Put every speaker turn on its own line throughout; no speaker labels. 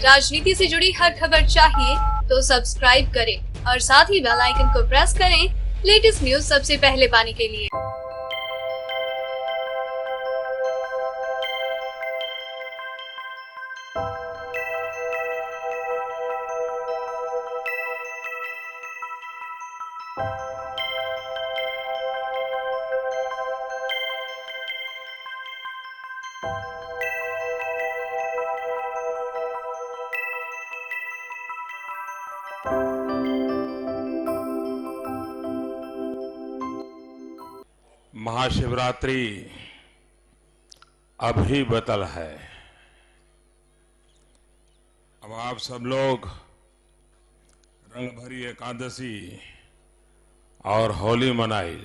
राजनीति से जुड़ी हर खबर चाहिए तो सब्सक्राइब करें और साथ ही बेल आइकन को प्रेस करें लेटेस्ट न्यूज सबसे पहले पाने के लिए।
महाशिवरात्रि अभी बतल है। अब आप सब लोग रंग भरी एकादशी और होली मनाई,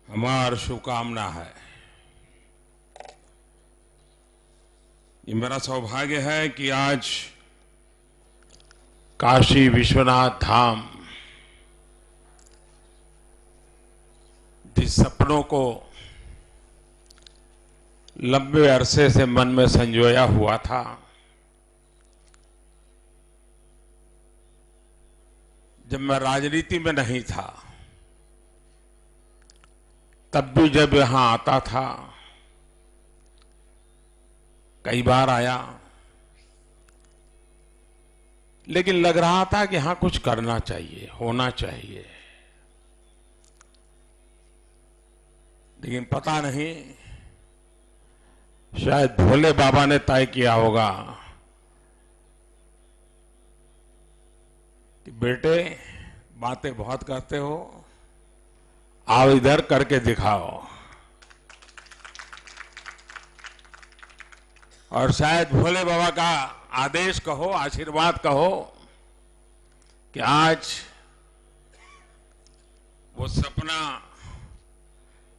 हमार शुभकामना है। ये मेरा सौभाग्य है कि आज काशी विश्वनाथ धाम जिस सपनों को लंबे अरसे से मन में संजोया हुआ था, जब मैं राजनीति में नहीं था तब भी जब यहां आता था, कई बार आया, लेकिन लग रहा था कि हाँ कुछ करना चाहिए, होना चाहिए। लेकिन पता नहीं, शायद भोले बाबा ने तय किया होगा कि बेटे बातें बहुत करते हो, आओ इधर करके दिखाओ। और शायद भोले बाबा का आदेश कहो, आशीर्वाद कहो कि आज वो सपना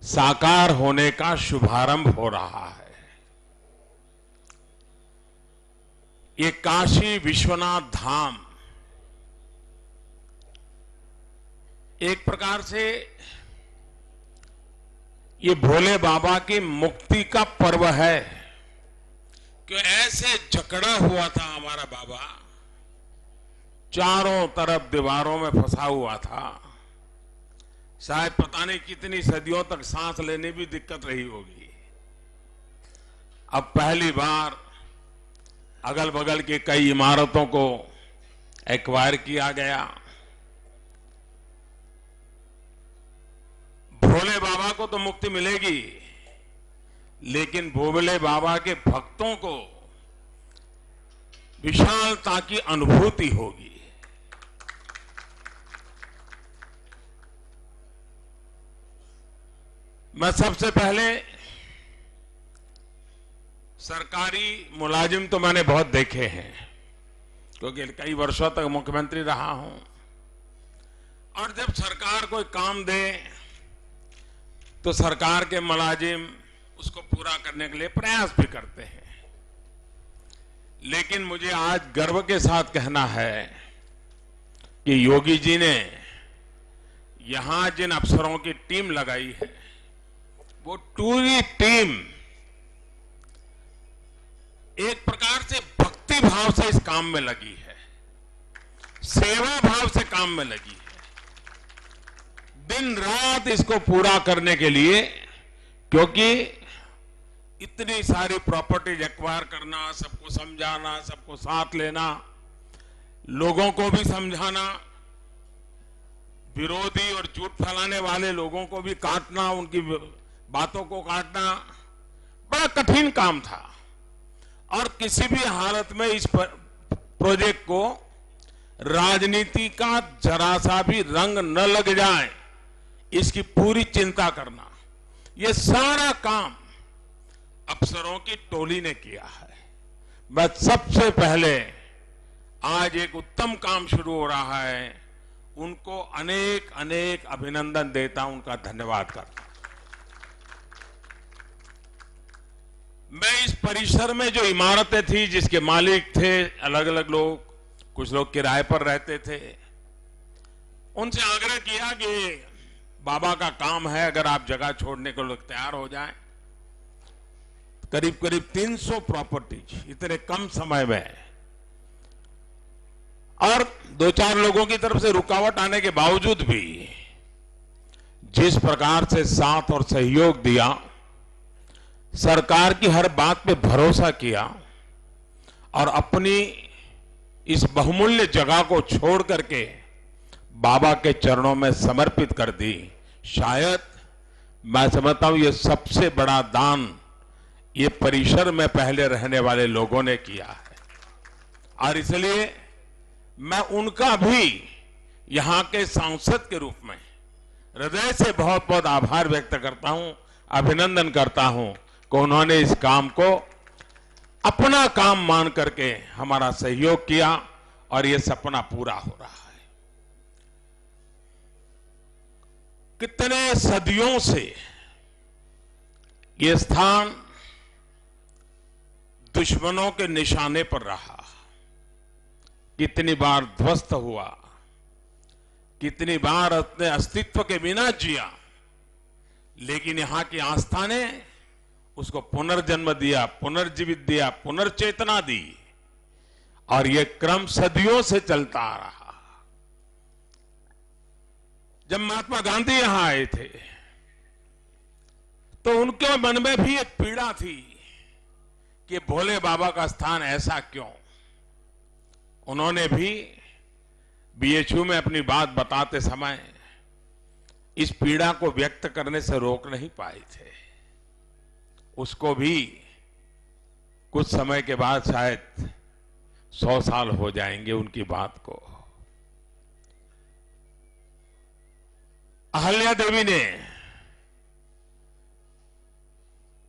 साकार होने का शुभारंभ हो रहा है। ये काशी विश्वनाथ धाम एक प्रकार से ये भोले बाबा की मुक्ति का पर्व है कि ऐसे जकड़ा हुआ था हमारा बाबा, चारों तरफ दीवारों में फंसा हुआ था। शायद पता नहीं कितनी सदियों तक सांस लेने भी दिक्कत रही होगी। अब पहली बार अगल बगल की कई इमारतों को एक्वायर किया गया। भोले बाबा को तो मुक्ति मिलेगी, लेकिन भोले बाबा के भक्तों को विशालता की अनुभूति होगी। मैं सबसे पहले सरकारी मुलाजिम तो मैंने बहुत देखे हैं, क्योंकि कई वर्षों तक मुख्यमंत्री रहा हूं। और जब सरकार कोई काम दे तो सरकार के मुलाजिम उसको पूरा करने के लिए प्रयास भी करते हैं। लेकिन मुझे आज गर्व के साथ कहना है कि योगी जी ने यहां जिन अफसरों की टीम लगाई है, वो पूरी टीम एक प्रकार से भक्ति भाव से इस काम में लगी है, सेवा भाव से काम में लगी है, दिन रात इसको पूरा करने के लिए। क्योंकि इतनी सारी प्रॉपर्टीज एक्वायर करना, सबको समझाना, सबको साथ लेना, लोगों को भी समझाना, विरोधी और झूठ फैलाने वाले लोगों को भी काटना, उनकी बातों को काटना बड़ा कठिन काम था। और किसी भी हालत में इस प्रोजेक्ट को राजनीति का जरा सा भी रंग न लग जाए, इसकी पूरी चिंता करना, ये सारा काम अफसरों की टोली ने किया है। मैं सबसे पहले आज एक उत्तम काम शुरू हो रहा है, उनको अनेक अनेक अभिनंदन देता हूं, उनका धन्यवाद करता हूं। मैं इस परिसर में जो इमारतें थी, जिसके मालिक थे अलग अलग लोग, कुछ लोग किराए पर रहते थे, उनसे आग्रह किया कि बाबा का काम है, अगर आप जगह छोड़ने को लोग तैयार हो जाएं। करीब करीब 300 प्रॉपर्टीज इतने कम समय में, और 2-4 लोगों की तरफ से रुकावट आने के बावजूद भी जिस प्रकार से साथ और सहयोग दिया, सरकार की हर बात पे भरोसा किया और अपनी इस बहुमूल्य जगह को छोड़ करके बाबा के चरणों में समर्पित कर दी, शायद मैं समझता हूं ये सबसे बड़ा दान ये परिसर में पहले रहने वाले लोगों ने किया है। और इसलिए मैं उनका भी यहां के सांसद के रूप में हृदय से बहुत बहुत आभार व्यक्त करता हूं, अभिनंदन करता हूं कि उन्होंने इस काम को अपना काम मान करके हमारा सहयोग किया और ये सपना पूरा हो रहा है। कितने सदियों से ये स्थान दुश्मनों के निशाने पर रहा, कितनी बार ध्वस्त हुआ, कितनी बार अपने अस्तित्व के बिना जिया, लेकिन यहां की आस्था ने उसको पुनर्जन्म दिया, पुनर्जीवित दिया, पुनर्चेतना दी, और यह क्रम सदियों से चलता आ रहा। जब महात्मा गांधी यहां आए थे तो उनके मन में भी एक पीड़ा थी कि भोले बाबा का स्थान ऐसा क्यों। उन्होंने भी बीएचयू में अपनी बात बताते समय इस पीड़ा को व्यक्त करने से रोक नहीं पाए थे। उसको भी कुछ समय के बाद शायद 100 साल हो जाएंगे उनकी बात को। अहल्या देवी ने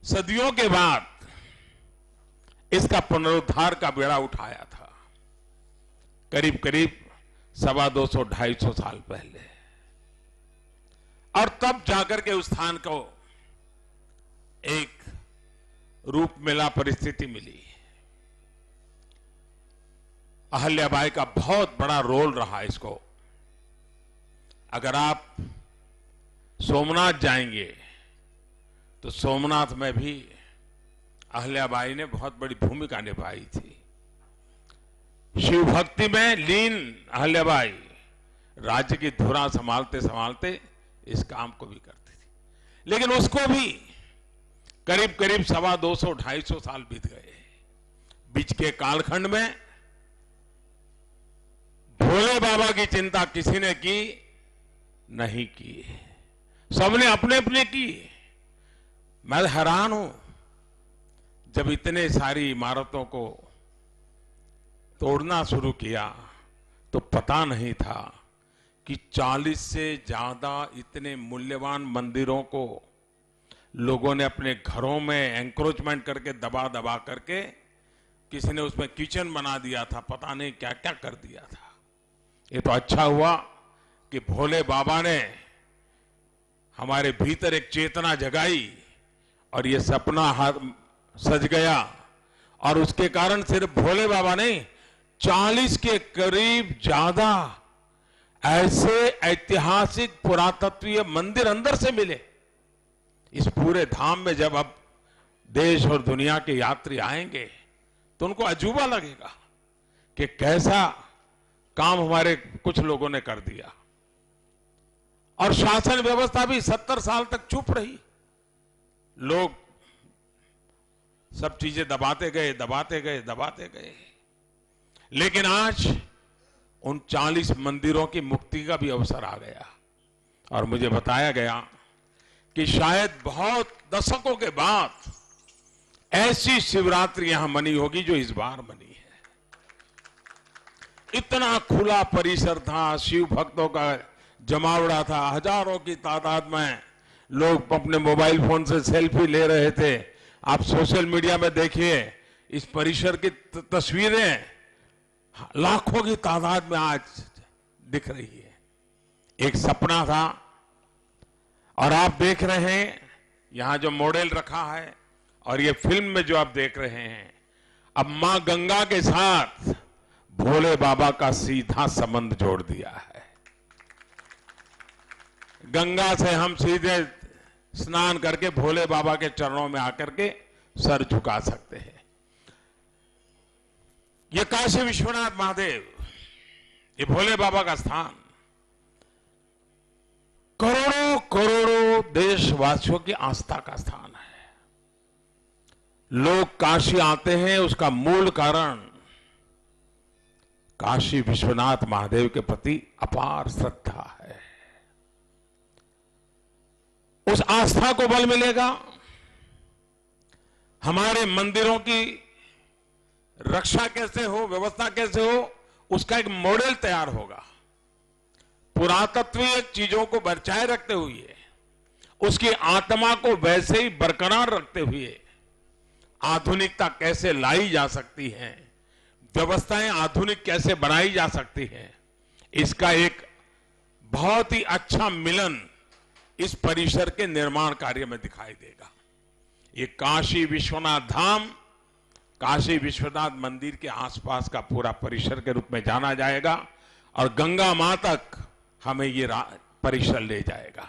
सदियों के बाद इसका पुनरुद्धार का बेड़ा उठाया था, करीब करीब 250-250 साल पहले, और तब जाकर के उस स्थान को एक रूप मिला, परिस्थिति मिली। अहल्याबाई का बहुत बड़ा रोल रहा इसको। अगर आप सोमनाथ जाएंगे तो सोमनाथ में भी अहल्याबाई ने बहुत बड़ी भूमिका निभाई थी। शिव भक्ति में लीन अहल्याबाई राज्य की धुरा संभालते संभालते इस काम को भी करती थी, लेकिन उसको भी करीब करीब 250-250 साल बीत गए। बीच के कालखंड में भोले बाबा की चिंता किसी ने की नहीं की, सबने अपने अपने की। मैं हैरान हूं, जब इतने सारी इमारतों को तोड़ना शुरू किया तो पता नहीं था कि 40 से ज्यादा इतने मूल्यवान मंदिरों को लोगों ने अपने घरों में एंक्रोचमेंट करके दबा दबा करके, किसी ने उसमें किचन बना दिया था, पता नहीं क्या क्या कर दिया था। ये तो अच्छा हुआ कि भोले बाबा ने हमारे भीतर एक चेतना जगाई और ये सपना सज गया, और उसके कारण सिर्फ भोले बाबा नहीं, 40 के करीब ज्यादा ऐसे ऐतिहासिक पुरातत्वीय मंदिर अंदर से मिले। इस पूरे धाम में जब अब देश और दुनिया के यात्री आएंगे तो उनको अजूबा लगेगा कि कैसा काम हमारे कुछ लोगों ने कर दिया। और शासन व्यवस्था भी 70 साल तक चुप रही। लोग सब चीजें दबाते गए, दबाते गए, दबाते गए, लेकिन आज उन 40 मंदिरों की मुक्ति का भी अवसर आ गया। और मुझे बताया गया कि शायद बहुत दशकों के बाद ऐसी शिवरात्रि यहां मनी होगी जो इस बार मनी है। इतना खुला परिसर था, शिव भक्तों का जमावड़ा था, हजारों की तादाद में लोग अपने मोबाइल फोन से सेल्फी ले रहे थे। आप सोशल मीडिया में देखिए इस परिसर की तस्वीरें लाखों की तादाद में आज दिख रही है। एक सपना था, और आप देख रहे हैं यहां जो मॉडल रखा है और ये फिल्म में जो आप देख रहे हैं, अब मां गंगा के साथ भोले बाबा का सीधा संबंध जोड़ दिया है। गंगा से हम सीधे स्नान करके भोले बाबा के चरणों में आकर के सर झुका सकते हैं। ये काशी विश्वनाथ महादेव, ये भोले बाबा का स्थान करोड़ों करोड़ों देशवासियों की आस्था का स्थान है। लोग काशी आते हैं, उसका मूल कारण काशी विश्वनाथ महादेव के प्रति अपार श्रद्धा है। उस आस्था को बल मिलेगा, हमारे मंदिरों की रक्षा कैसे हो, व्यवस्था कैसे हो, उसका एक मॉडल तैयार होगा। पुरातत्वीय चीजों को बचाए रखते हुए, उसकी आत्मा को वैसे ही बरकरार रखते हुए आधुनिकता कैसे लाई जा सकती है, व्यवस्थाएं आधुनिक कैसे बनाई जा सकती है, इसका एक बहुत ही अच्छा मिलन इस परिसर के निर्माण कार्य में दिखाई देगा। ये काशी विश्वनाथ धाम, काशी विश्वनाथ मंदिर के आसपास का पूरा परिसर के रूप में जाना जाएगा और गंगा मां तक हमें ये परिसर ले जाएगा।